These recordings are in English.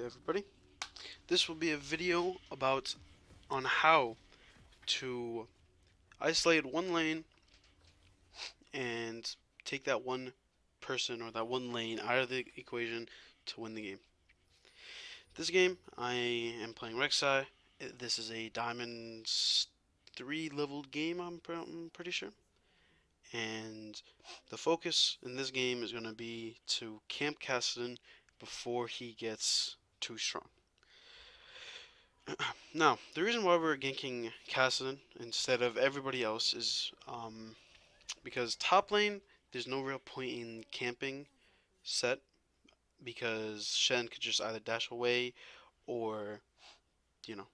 everybody. This will be a video about on how to isolate one lane and take that one person or that one lane out of the equation to win the game. This game I am playing Rek'Sai. This is a Diamond 3 leveled game, I'm pretty sure. And the focus in this game is going to be to camp Kassadin before he gets too strong. Now, the reason why we're ganking Kassadin instead of everybody else is because top lane, there's no real point in camping Set because Shen could just either dash away or, you know,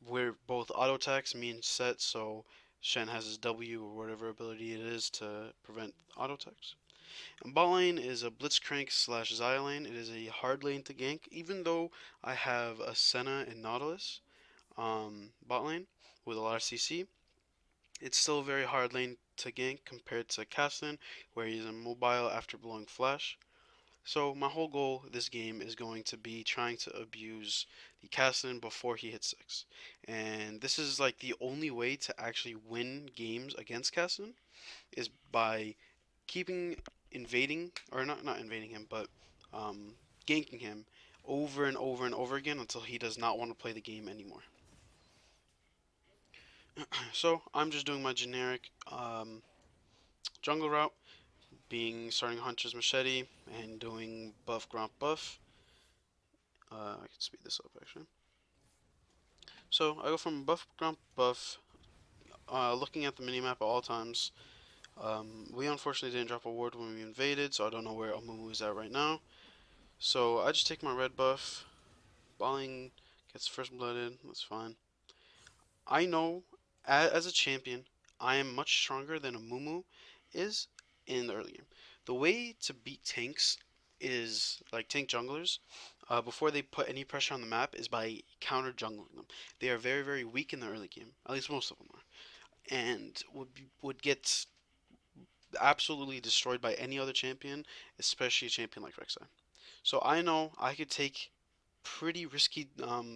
we're both auto attacks, me and Set, so Shen has his W or whatever ability it is to prevent auto attacks. And bot lane is a Blitzcrank slash Xayah lane. It is a hard lane to gank, even though I have a Senna and Nautilus bot lane with a lot of CC. It's still a very hard lane to gank compared to Kassadin, where he's immobile after blowing flash. So my whole goal this game is going to be trying to abuse the Kassadin before he hits 6. And this is like the only way to actually win games against Kassadin is by keeping invading, or not invading him, but ganking him over and over and over again until he does not want to play the game anymore. So I'm just doing my generic jungle route, being starting Hunter's Machete and doing buff Gromp buff. I can speed this up actually. So I go from buff Gromp buff, looking at the minimap at all times. We unfortunately didn't drop a ward when we invaded, so I don't know where Amumu is at right now. So I just take my red buff. Balling gets first blooded, that's fine. I know as a champion, I am much stronger than Amumu is in the early game. The way to beat tanks is like tank junglers. Before they put any pressure on the map is by counter jungling them. They are very very weak in the early game. At least most of them are, and would get absolutely destroyed by any other champion, especially a champion like Rek'Sai. So I know I could take pretty risky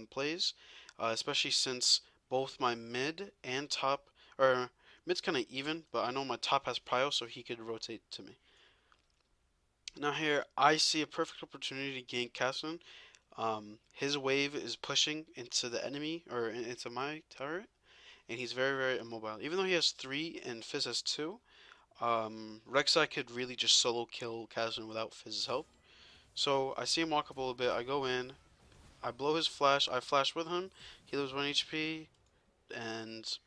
plays, especially since both my mid and top, or mid's kind of even, but I know my top has prio, so he could rotate to me. Now here, I see a perfect opportunity to gank Kassadin. His wave is pushing into the enemy, or into my turret, and he's very, very immobile. Even though he has 3 and Fizz has 2, Rek'Sai could really just solo kill Kassadin without Fizz's help. So I see him walk up a little bit, I go in, I blow his flash, I flash with him, he loses 1 HP, and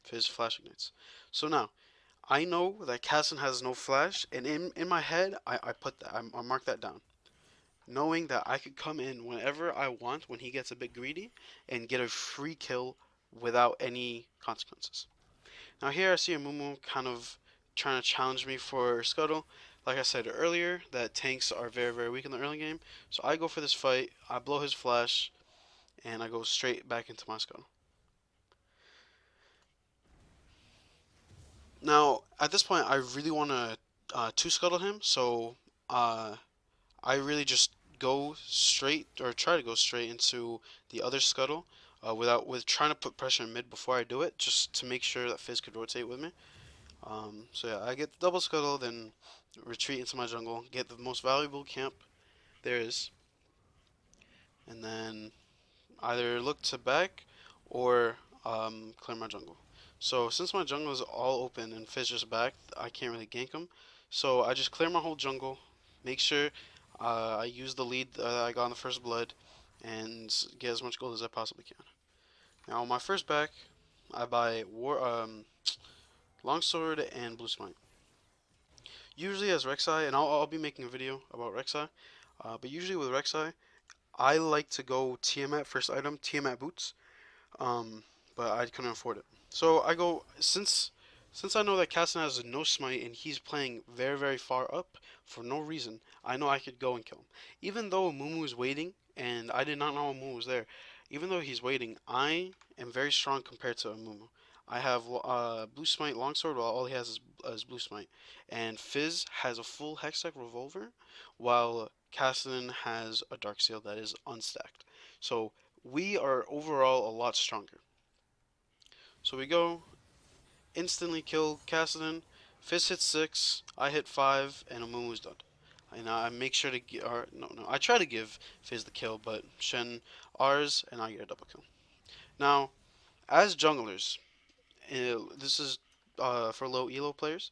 Fizz flash ignites. So now, I know that Kassadin has no flash, and in my head, I put that, I mark that down. Knowing that I could come in whenever I want when he gets a bit greedy and get a free kill without any consequences. Now here I see Amumu kind of trying to challenge me for Scuttle. Like I said earlier, that tanks are very, very weak in the early game. So I go for this fight, I blow his flash, and I go straight back into my Scuttle. Now, at this point, I really want to two-scuttle him, so I really just go straight, or try to go straight into the other scuttle with trying to put pressure in mid before I do it, just to make sure that Fizz could rotate with me. So yeah, I get the double scuttle, then retreat into my jungle, get the most valuable camp there is, and then either look to back or clear my jungle. So since my jungle is all open and Fizz just back, I can't really gank him. So I just clear my whole jungle, make sure I use the lead that I got on the first blood, and get as much gold as I possibly can. Now on my first back, I buy Longsword and Blue Smite. Usually as Rek'Sai, and I'll be making a video about Rek'Sai, but usually with Rek'Sai, I like to go Tiamat first item, Tiamat boots, um, but I couldn't afford it. So I go, since I know that Kassadin has no smite and he's playing very very far up for no reason, I know I could go and kill him. Even though Mumu is waiting, and I did not know Mumu was there, even though he's waiting, I am very strong compared to Mumu. I have Blue Smite Longsword while all he has is Blue Smite. And Fizz has a full Hextech Revolver, while Kassadin has a Darksteel that is unstacked. So we are overall a lot stronger. So we go, instantly kill Kassadin. Fizz hits 6, I hit 5, and Amumu's done. And I make sure to get, or no, I try to give Fizz the kill, but Shen ours, and I get a double kill. Now, as junglers, this is for low elo players.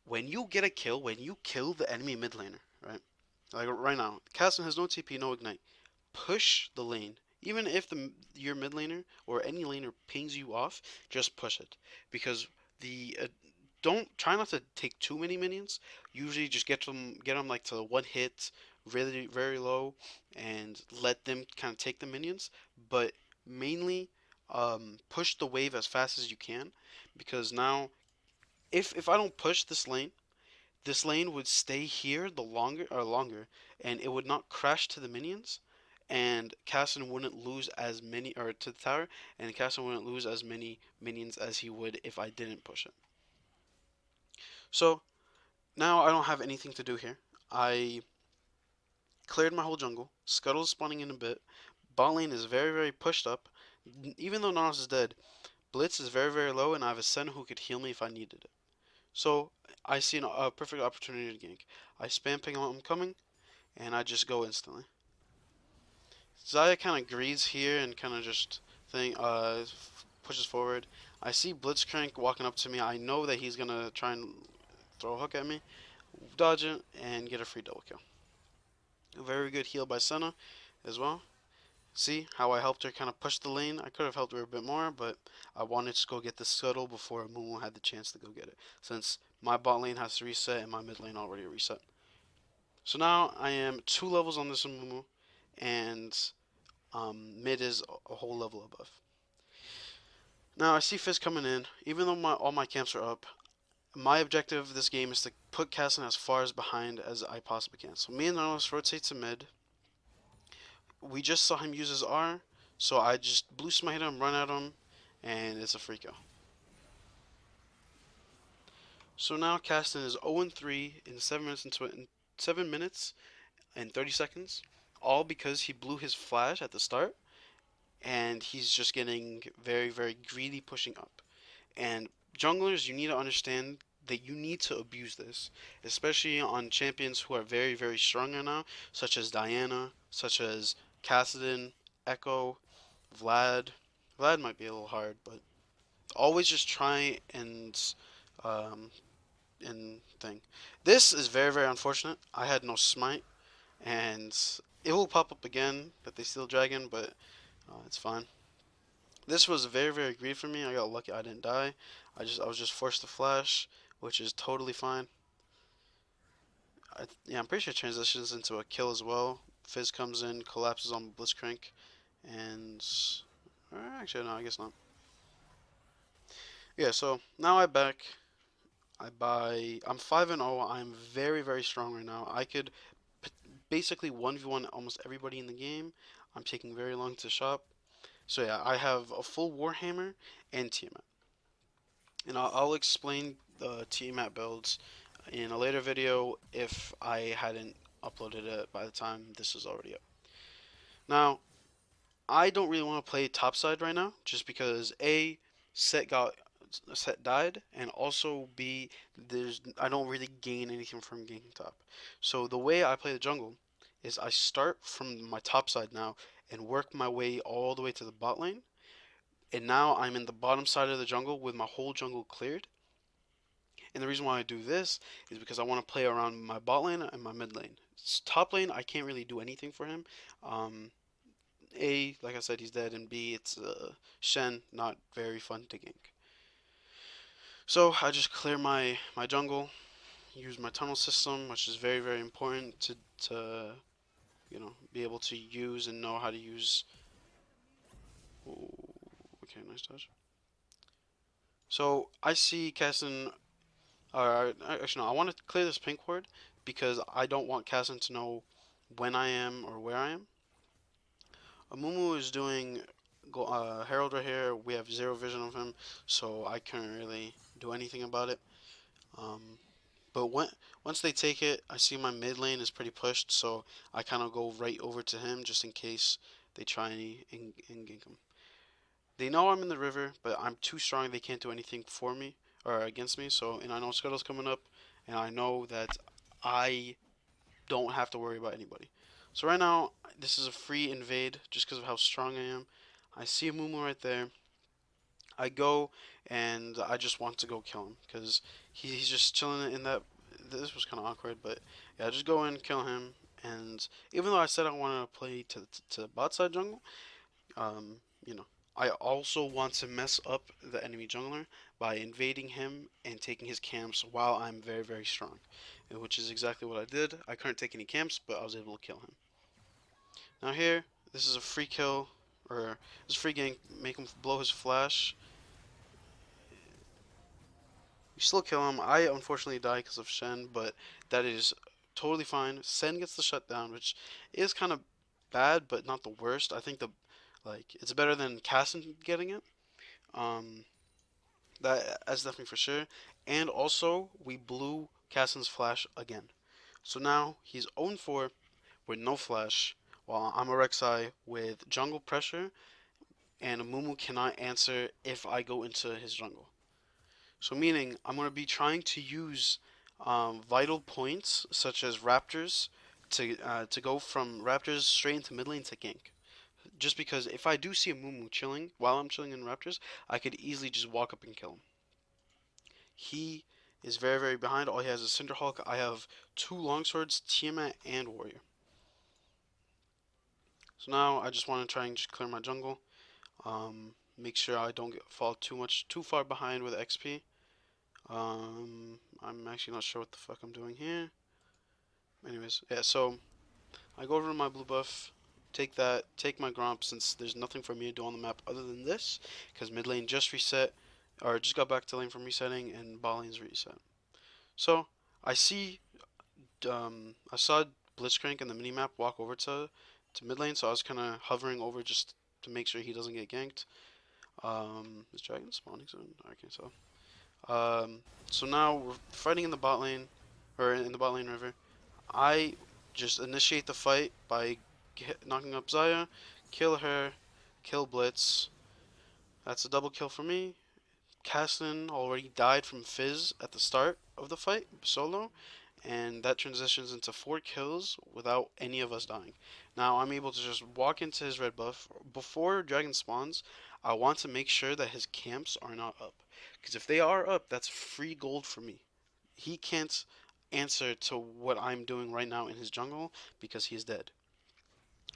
When you get a kill, when you kill the enemy mid laner, right? Like right now, Kassadin has no TP, no ignite. Push the lane. Even if your mid laner or any laner pings you off, just push it because the don't try not to take too many minions. Usually, just get them like to one hit, really very low, and let them kind of take the minions. But mainly, push the wave as fast as you can, because now if I don't push this lane would stay here the longer, and it would not crash to the minions, and Kassadin wouldn't lose as many, or to the tower, and Kassadin wouldn't lose as many minions as he would if I didn't push it. So now I don't have anything to do here. I cleared my whole jungle. Scuttle's spawning in a bit. Bot lane is very pushed up. Even though Naros is dead, Blitz is very low, and I have a Sen who could heal me if I needed it. So I see a perfect opportunity to gank. I spam ping I'm coming, and I just go instantly. Xayah kind of greeds here and kind of just pushes forward. I see Blitzcrank walking up to me. I know that he's gonna try and throw a hook at me, dodge it, and get a free double kill. A very good heal by Senna as well. See how I helped her kind of push the lane? I could have helped her a bit more, but I wanted to go get the scuttle before Mumu had the chance to go get it, since my bot lane has to reset and my mid lane already reset. So now I am 2 levels on this Mumu, and mid is a whole level above. Now I see Fizz coming in. Even though all my camps are up, my objective of this game is to put Kassadin as far as behind as I possibly can. So me and Nautilus rotate to mid. We just saw him use his R, so I just blue smite him, run at him, and it's a free kill. So now Kassadin is 0-3 in 7 minutes and 30 seconds, all because he blew his flash at the start, and he's just getting very greedy pushing up. And junglers, you need to understand that you need to abuse this, especially on champions who are very strong right now, such as Diana, such as Kassadin, Echo, Vlad. Vlad might be a little hard, but always just try um, and thing. This is very unfortunate. I had no smite, and it will pop up again that they steal dragon, but it's fine. This was very greedy for me. I got lucky I didn't die. I was just forced to flash, which is totally fine. Yeah, I'm pretty sure it transitions into a kill as well. Fizz comes in, collapses on Blitzcrank, and actually no, I guess not. Yeah, so now I back. I buy. I'm 5-0. I'm very strong right now. I could basically 1v1 almost everybody in the game. I'm taking very long to shop. So yeah, I have a full Warhammer and Tiamat. And I'll explain the Tiamat builds in a later video if I hadn't uploaded it by the time this is already up. Now, I don't really want to play topside right now, just because A, set died, and also B, I don't really gain anything from ganking top. So the way I play the jungle is I start from my top side now and work my way all the way to the bot lane. And now I'm in the bottom side of the jungle with my whole jungle cleared. And the reason why I do this is because I want to play around my bot lane and my mid lane. Top lane, I can't really do anything for him. A, like I said, he's dead, and B, it's Shen, not very fun to gank. So I just clear my jungle, use my tunnel system, which is very important to be able to use and know how to use. Ooh, okay, nice touch. So I see Kassadin. Actually, no, I want to clear this pink ward because I don't want Kassadin to know when I am or where I am. Amumu is doing Herald right here. We have zero vision of him, so I couldn't really do anything about it. Um, But once they take it, I see my mid lane is pretty pushed, so I kind of go right over to him just in case they try and gank him. They know I'm in the river, but I'm too strong. They can't do anything for me or against me. So, and I know Scuttle's coming up, and I know that I don't have to worry about anybody. So right now, this is a free invade just because of how strong I am. I see a Mumu right there. I go and I just want to go kill him because he's just chilling in that. This was kind of awkward, but yeah, I just go in, kill him, and even though I said I wanted to play to bot side jungle, um, you know, I also want to mess up the enemy jungler by invading him and taking his camps while I'm very, very strong, which is exactly what I did. I couldn't take any camps, but I was able to kill him. Now here, this is a free kill, or this free gank, make him blow his flash. You still kill him. I unfortunately die because of Shen, but that is totally fine. Sen gets the shutdown, which is kind of bad, but not the worst. I think it's better than Casson getting it. Um, that's definitely for sure. And also, we blew Casson's flash again. So now he's 0-4 with no flash, while I'm a Rek'Sai with jungle pressure, and Mumu cannot answer if I go into his jungle. So meaning I'm going to be trying to use vital points such as Raptors to go from Raptors straight into mid lane to gank. Just because if I do see a Mumu chilling while I'm chilling in Raptors, I could easily just walk up and kill him. He is very, very behind. All he has is Cinderhulk. I have two longswords, Tiamat, and Warrior. So now I just want to try and just clear my jungle. Make sure I don't fall too far behind with XP. I'm actually not sure what the fuck I'm doing here. Anyways, yeah, so I go over to my blue buff, take that, take my Gromp since there's nothing for me to do on the map other than this, because mid lane just reset, or just got back to lane from resetting, and bot lane's reset. So I saw Blitzcrank in the minimap walk over to mid lane, so I was kind of hovering over just to make sure he doesn't get ganked. Is Dragon spawning soon? I can't tell. So now we're fighting in the bot lane, or in the bot lane river. I just initiate the fight by knocking up Xayah, kill her, kill Blitz. That's a double kill for me. Caston already died from Fizz at the start of the fight, solo, and that transitions into 4 kills without any of us dying. Now I'm able to just walk into his red buff. Before Dragon spawns, I want to make sure that his camps are not up. Because if they are up, that's free gold for me. He can't answer to what I'm doing right now in his jungle because he is dead.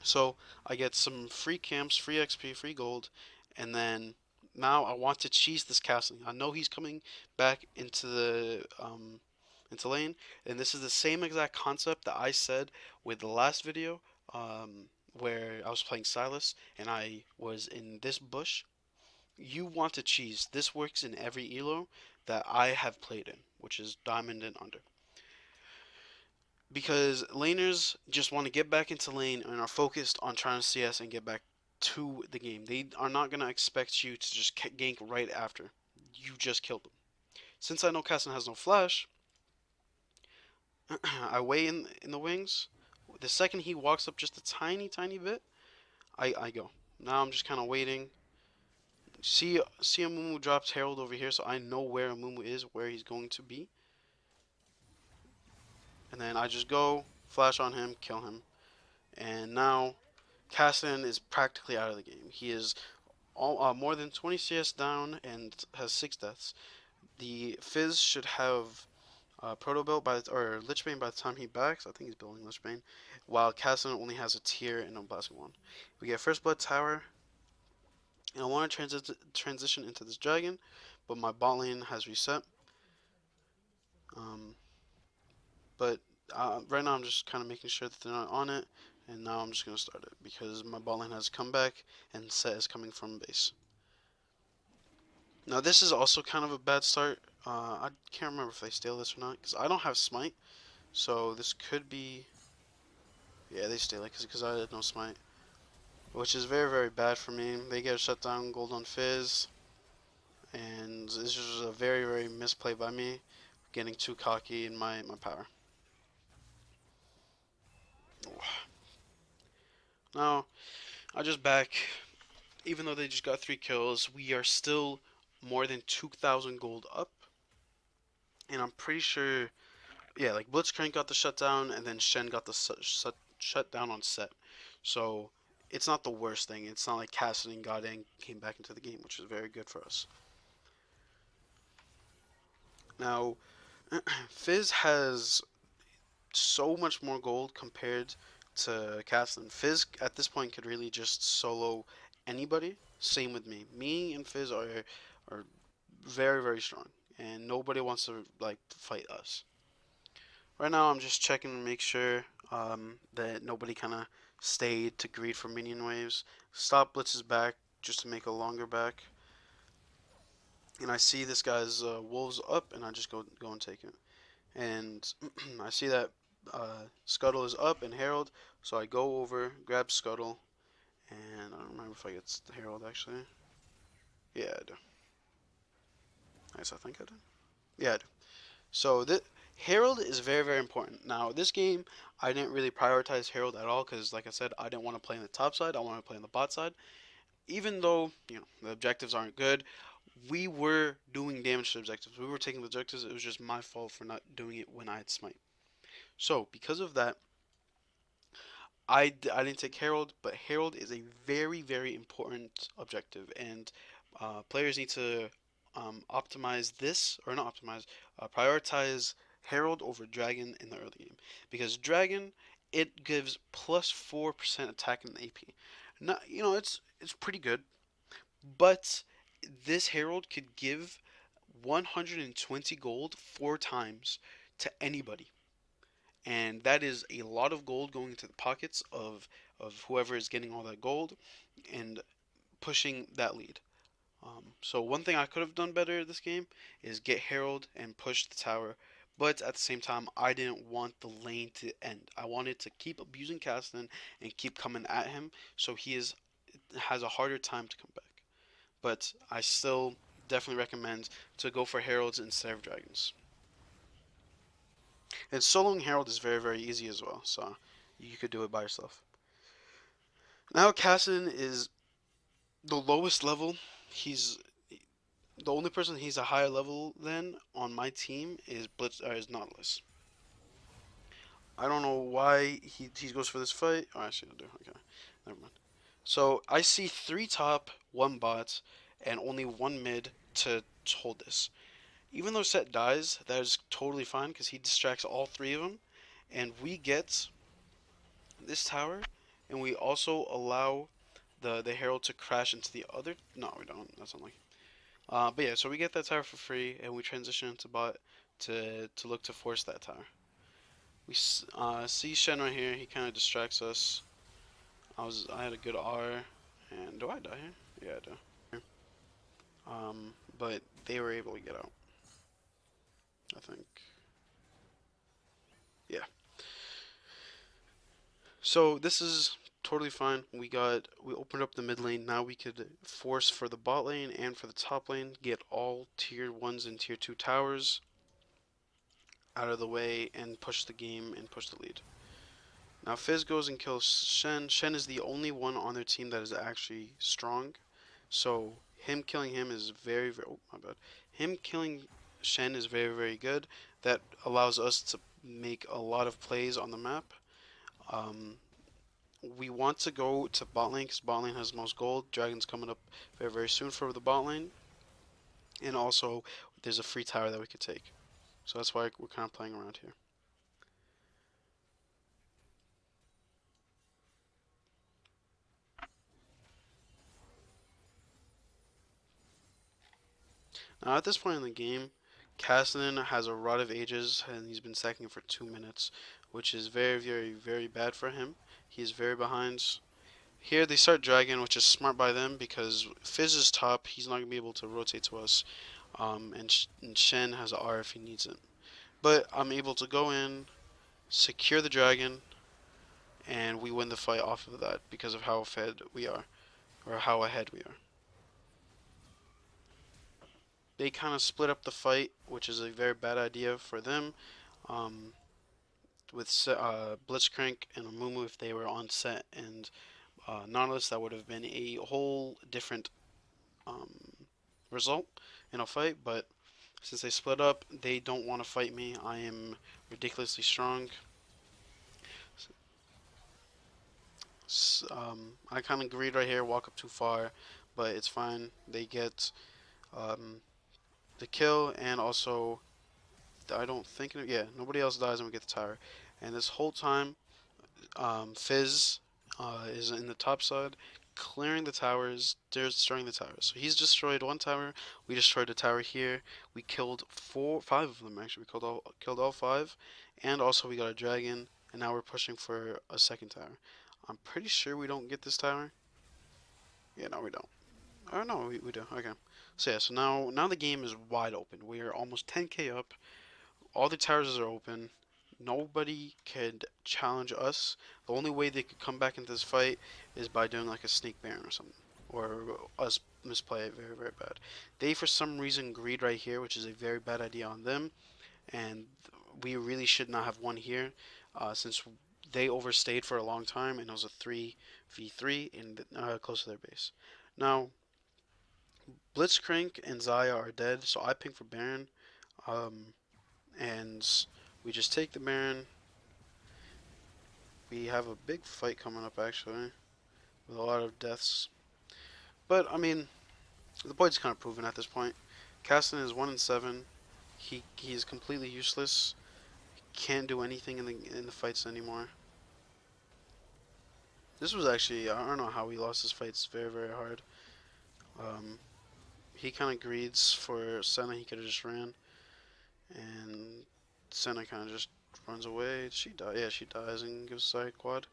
So I get some free camps, free XP, free gold, and then now I want to cheese this castling. I know he's coming back into the into lane, and this is the same exact concept that I said with the last video, where I was playing Silas and I was in this bush. You want to cheese. This works in every elo that I have played in, which is Diamond and under. Because laners just want to get back into lane and are focused on trying to CS and get back to the game. They are not going to expect you to just gank right after you just killed them. Since I know Casson has no flash, I wait in the wings. The second he walks up just a tiny, tiny bit, I go. Now I'm just kind of waiting. See a Mumu drops Herald over here, so I know where a Mumu is, where he's going to be. And then I just go, flash on him, kill him. And now Casson is practically out of the game. He is more than 20 CS down and has 6 deaths. The Fizz should have Proto Build or Lich Bane by the time he backs. I think he's building Lich Bane. While Casson only has a tier and a Blasting Wand. We get First Blood Tower. And I want to transition into this dragon, but my bot lane has reset. Um, but right now I'm just kind of making sure that they're not on it. And now I'm just going to start it because my bot lane has come back and Set is coming from base. Now this is also kind of a bad start. I can't remember if they steal this or not because I don't have smite. So this could be, yeah, they steal it because I had no smite, which is very, very bad for me. They get a shutdown gold on Fizz, and this was a very, very misplay by me. getting too cocky in my power. Now, I just back. Even though they just got 3 kills, we are still more than 2,000 gold up. And I'm pretty sure, yeah, like Blitzcrank got the shutdown, and then Shen got the shutdown on set. So it's not the worst thing. It's not like Cassidy and Godang came back into the game, which is very good for us. Now, Fizz has so much more gold compared to Cassidy. Fizz at this point could really just solo anybody. Same with me. Me and Fizz are very very strong, and nobody wants to like fight us. Right now, I'm just checking to make sure that nobody kind of stayed to greed for minion waves. Stop Blitz's back just to make a longer back. And I see this guy's wolves up, and I just go and take it. And I see that Scuttle is up and Herald, so I go over, grab Scuttle, and I don't remember if I get the Herald actually. Yeah, I do. Nice, I think I do. Yeah, I do. So this Herald is very very important. Now this game, I didn't really prioritize Herald at all because, like I said, I didn't want to play on the top side. I wanted to play on the bot side. Even though the objectives aren't good, we were doing damage to objectives. We were taking the objectives. It was just my fault for not doing it when I had smite. So because of that, I didn't take Herald, but Herald is a very very important objective, and players need to optimize this or not optimize, prioritize Herald over Dragon in the early game because Dragon it gives plus 4% attack in the AP. Not it's pretty good, but this Herald could give 120 gold 4 times to anybody, and that is a lot of gold going into the pockets of whoever is getting all that gold and pushing that lead. So one thing I could have done better this game is get Herald and push the tower, but at the same time I didn't want the lane to end. I wanted to keep abusing Caston and keep coming at him so has a harder time to come back. But I still definitely recommend to go for Heralds instead of Dragons. And soloing Herald is very very easy as well, so you could do it by yourself. Now Caston is the lowest level. He's the only person he's a higher level than on my team is is Nautilus. I don't know why he goes for this fight. Oh, actually, I do. Okay, never mind. So I see 3 top, 1 bot, and only 1 mid to hold this. Even though Set dies, that is totally fine because he distracts all 3 of them, and we get this tower, and we also allow the Herald to crash into the other. No, we don't. That's unlucky. But yeah, so we get that tower for free, and we transition into bot to look to force that tower. We see Shen right here. He kind of distracts us. I had a good R, and do I die here? Yeah, I do. But they were able to get out. I think. Yeah. So this is totally fine. We opened up the mid lane. Now we could force for the bot lane and for the top lane. Get all tier 1s and tier 2 towers out of the way and push the game and push the lead. Now Fizz goes and kills Shen. Shen is the only one on their team that is actually strong. So him killing him is very, very, oh my bad. Him killing Shen is very, very good. That allows us to make a lot of plays on the map. We want to go to bot lane because bot lane has the most gold. Dragon's coming up very, very soon for the bot lane. And also, there's a free tower that we could take. So that's why we're kind of playing around here. Now, at this point in the game, Cassidy has a Rod of Ages, and he's been stacking for 2 minutes, which is very, very, very bad for him. He is very behind. Here they start Dragon, which is smart by them because Fizz is top. He's not going to be able to rotate to us. And Shen has a R if he needs it. But I'm able to go in, secure the Dragon, and we win the fight off of that because of how fed we are, or how ahead we are. they kind of split up the fight, which is a very bad idea for them. Um, with Blitzcrank and Amumu, if they were on set, and Nautilus, that would have been a whole different um, result in a fight. But since they split up, they don't want to fight me. I am ridiculously strong. I kind of greed right here, walk up too far, but it's fine. They get um, the kill, and also I don't think yeah, nobody else dies, and we get the tower. And this whole time, Fizz is in the top side, clearing the towers, destroying the towers. So he's destroyed one tower. We destroyed a tower here. We killed five of them actually. We killed all five, and also we got a dragon. And now we're pushing for a second tower. I'm pretty sure we don't get this tower. Yeah, no, we don't. Oh no, we do. Okay. So yeah, so now the game is wide open. We are almost 10k up. All the towers are open. Nobody could challenge us. The only way they could come back into this fight is by doing like a sneak baron or something, or us misplay it very very bad. They for some reason greed right here, which is a very bad idea on them, and we really should not have won here, since they overstayed for a long time and it was a 3v3 in close to their base. Now Blitzcrank and Zaya are dead, so I ping for Baron. Um, and we just take the Baron. We have a big fight coming up actually, with a lot of deaths. But I mean, the point's kind of proven at this point. Caston is 1-7. He's completely useless. Can't do anything in the fights anymore. This was actually, I don't know how he lost his fights very very hard. Um, he kind of greeds for Senna. He could have just ran, and Senna kind of just runs away. She dies. Yeah, she dies and gives side quad.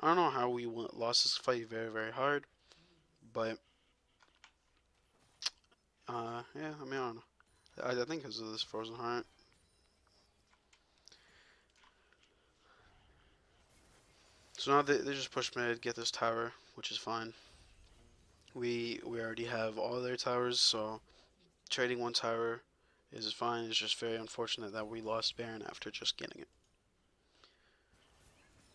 I don't know how we lost this fight very, very hard, but yeah, I mean, I don't know. I think because of this Frozen Heart. So now they just push mid, get this tower, which is fine. We already have all their towers, so trading one tower is fine. It's just very unfortunate that we lost Baron after just getting it.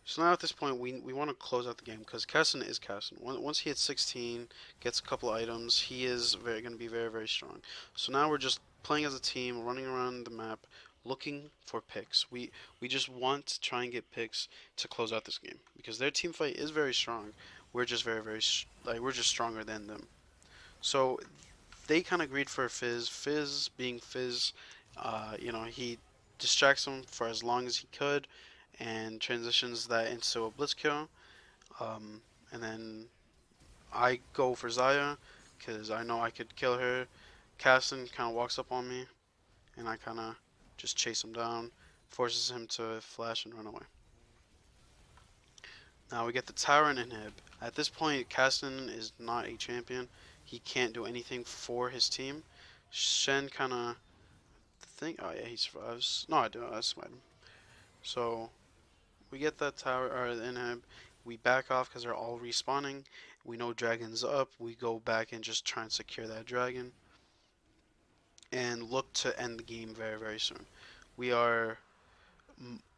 So now at this point, we want to close out the game because Casson is Casson. Once he hits 16, gets a couple items, he is going to be very, very strong. So now we're just playing as a team, running around the map, looking for picks. We just want to try and get picks to close out this game because their team fight is very strong. We're just very, very like we're just stronger than them. So they kind of agreed for Fizz. Fizz being Fizz, he distracts them for as long as he could and transitions that into a blitz kill. Um, and then I go for Zaya because I know I could kill her. Casson kind of walks up on me and I kind of just chase him down, forces him to flash and run away. Now we get the tower and inhib. At this point, Caston is not a champion. He can't do anything for his team. Shen kind of think, oh yeah, he survives. No, I do. I smite him. So we get that tower or the inhib. We back off because they're all respawning. We know dragon's up. We go back and just try and secure that dragon and look to end the game very very soon. We are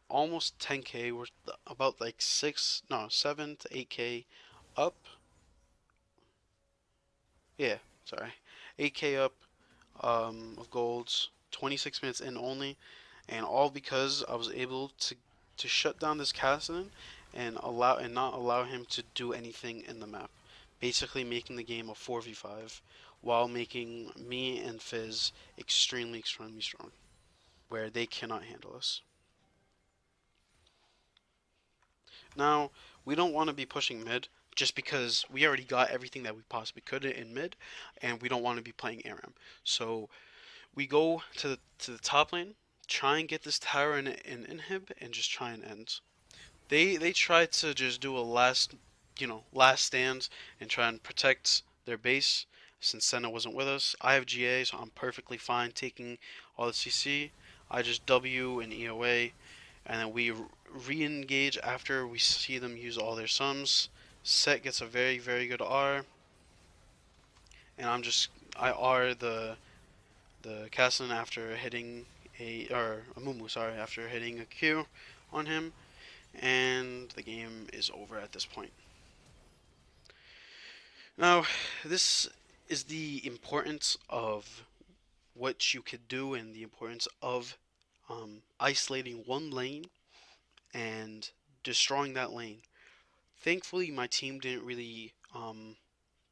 almost 10k. We're about like 7 to 8k up. Yeah, sorry, 8k up of golds. 26 minutes in only, and all because I was able to shut down this Kassadin and not allow him to do anything in the map, basically making the game a 4v5 while making me and Fizz extremely extremely strong, where they cannot handle us. Now, we don't want to be pushing mid just because we already got everything that we possibly could in mid, and we don't want to be playing ARAM. So we go to the top lane, try and get this tower in inhib, and just try and end. They tried to just do a last stand and try and protect their base since Senna wasn't with us. I have GA, so I'm perfectly fine taking all the CC. I just W and EOA, and then we re-engage after we see them use all their sums. Set gets a very very good R, and I R the Kassan after hitting a Mumu, sorry, after hitting a Q on him, and the game is over at this point. Now, this is the importance of what you could do and the importance of isolating one lane and destroying that lane. Thankfully, my team didn't really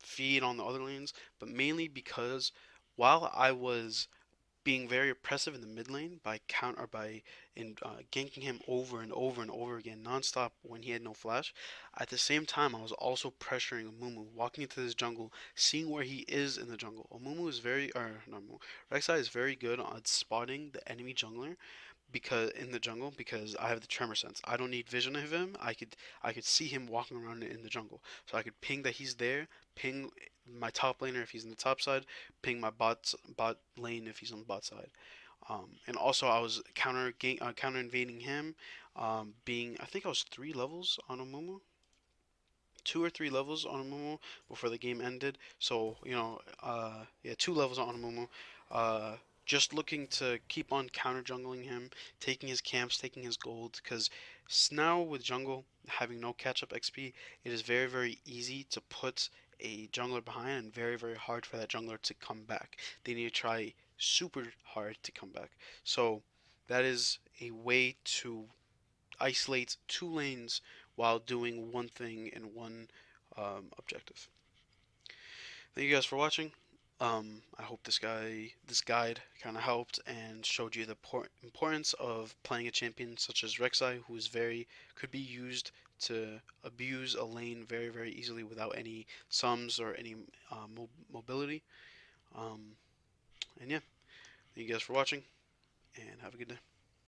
feed on the other lanes, but mainly because while I was being very oppressive in the mid lane by ganking him over and over and over again nonstop when he had no flash. At the same time, I was also pressuring Amumu, walking into this jungle, seeing where he is in the jungle. Amumu is very, or not Amumu, Rek'Sai is very good on spotting the enemy jungler because in the jungle because I have the tremor sense. I don't need vision of him. I could see him walking around in the jungle. So I could ping that he's there, ping my top laner if he's in the top side, ping my bot lane if he's on the bot side. And also I was counter invading him, being I think I was 3 levels on Amumu, 2 or 3 levels on Amumu before the game ended. So yeah, 2 levels on Amumu. Uh, just looking to keep on counter jungling him, taking his camps, taking his gold. Because now with jungle having no catch up XP, it is very easy to put a jungler behind and very hard for that jungler to come back. They need to try super hard to come back. So that is a way to isolate 2 lanes while doing one thing and one objective. Thank you guys for watching. I hope this guide kind of helped and showed you the importance of playing a champion such as Rek'Sai, who is could be used to abuse a lane very easily without any sums or any mobility. Um, and yeah, thank you guys for watching, and have a good day.